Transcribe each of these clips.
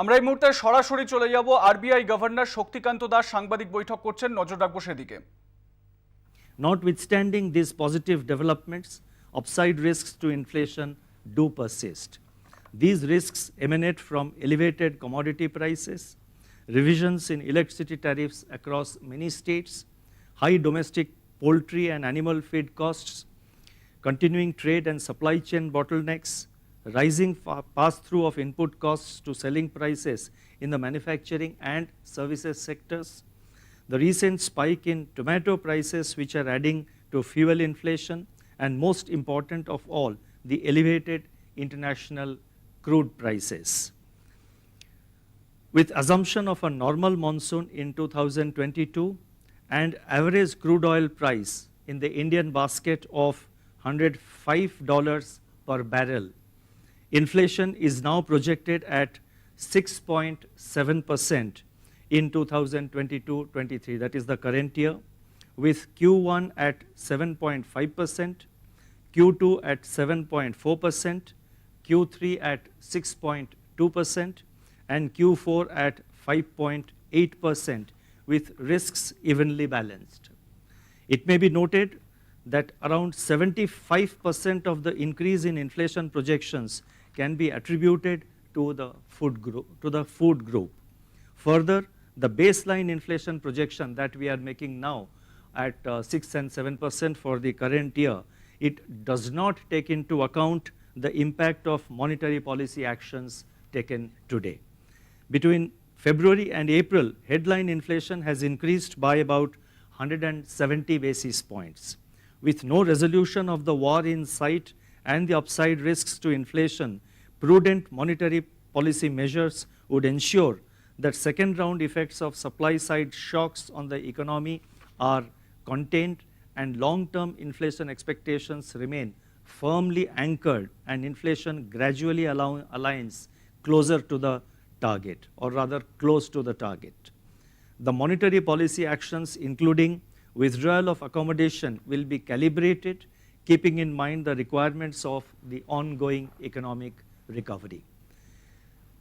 আমরা এই মুহূর্তে সরাসরি চলে যাব আরবিআই গভর্নর শক্তিকান্ত দাস সাংবাদিক বৈঠক করছেন, নজর রাখবো সেদিকে। Notwithstanding these positive developments, upside risks to inflation do persist. These risks emanate from elevated commodity prices, revisions in electricity tariffs across many states, high domestic poultry and animal feed costs, continuing trade and supply chain bottlenecks, rising pass-through of input costs to selling prices in the manufacturing and services sectors, the recent spike in tomato prices which are adding to fuel inflation, and most important of all, the elevated international crude prices. With assumption of a normal monsoon in 2022 and average crude oil price in the Indian basket of $105 per barrel, inflation is now projected at 6.7% in 2022-23, that is the current year, with Q1 at 7.5%, Q2 at 7.4%, Q3 at 6.2%, and Q4 at 5.8%, with risks evenly balanced. It may be noted that around 75% of the increase in inflation projections can be attributed to the food group. Further, the baseline inflation projection that we are making now at 6 and 7% for the current year, it does not take into account the impact of monetary policy actions taken today. Between February and April, headline inflation has increased by about 170 basis points. With no resolution of the war in sight and the upside risks to inflation, prudent monetary policy measures would ensure that second round effects of supply side shocks on the economy are contained and long-term inflation expectations remain firmly anchored and inflation gradually aligns closer to the target, or rather close to the target. The monetary policy actions, including withdrawal of accommodation, will be calibrated, keeping in mind the requirements of the ongoing economic recovery.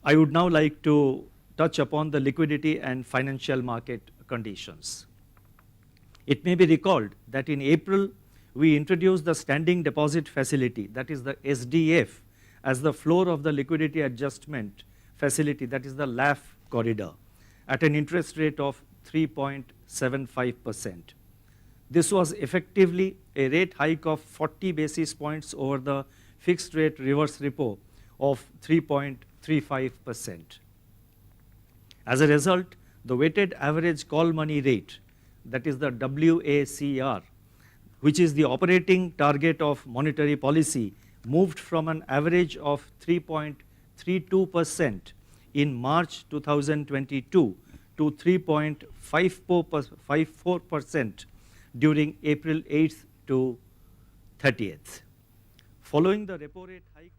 I would now like to touch upon the liquidity and financial market conditions. It may be recalled that in April, we introduced the Standing Deposit Facility, that is the SDF, as the floor of the liquidity adjustment facility, that is the LAF corridor, at an interest rate of 3.75%. This was effectively a rate hike of 40 basis points over the fixed rate reverse repo of 3.35%. As a result, the weighted average call money rate, that is the WACR, which is the operating target of monetary policy, moved from an average of 3.32% in March 2022 to 3.54% during April 8th to 30th. Following the repo rate hike